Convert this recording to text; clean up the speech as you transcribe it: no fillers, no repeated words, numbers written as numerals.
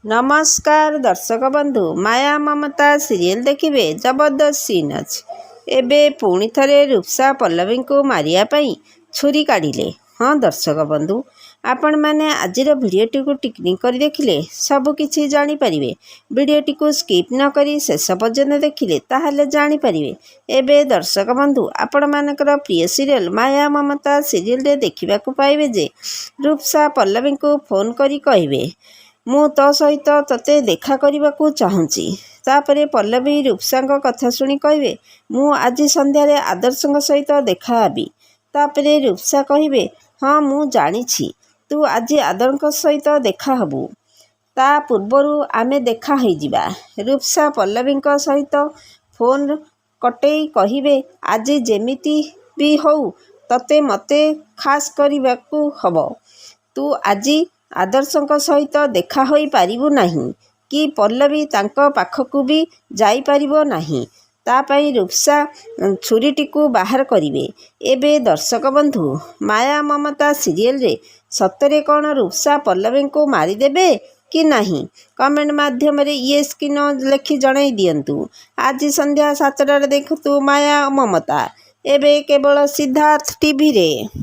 नमस्कार दर्शक बंधु माया ममता सीरियल देखिए जबरदस्त सीन अच्छी एबे पुणी थे रूपसा पल्लवी को मारियापाई छुरी काढ़िले। हाँ दर्शक बंधु आपण मैंने आज भिडटी को टिकनिक कर देखिले सबकि जापर भिडटी को स्किप न करी शेष पर्यंत देखिले ताहले जापर। एबे दर्शक बंधु आपण मानकर प्रिय सीरियल माया ममता सीरियल रे देखा पाइबे जे रूपसा पल्लवी को फोन करी कहिबे मु तो सहित तते देखा करने को चाहूँगी। तापरे पल्लवी रूपसा कथा शुणी कहे मु आज संध्यारे आदर्श सहित देखा हेबी। तापरे रूपसा कहे हाँ मु जानी तू आज आदर्श सहित देखा हबू ता पूर्वरु आमे देखा हो जिबा। रूपसा पल्लवी सहित फोन कटेई कहे आज जेमिति भी हो तते मते खास करने को हब तू आज आदर्श सहित देखा हो पारिबु नाही कि पल्लवी तांको पाखकु भी जाई पारिबो नाही तापाई रूपसा छुरीटी को बाहर करिवे। एबे दर्शक बंधु माया ममता सीरियल रे सतरे कौन रूपसा पल्लवी को मारिदेबे कि नहीं कमेंट माध्यम रे येस कि न लिखि जणाई दियंतु। आज संध्या 7टार देखतु माया ममता एबे केवल सिद्धार्थ टीवी रे।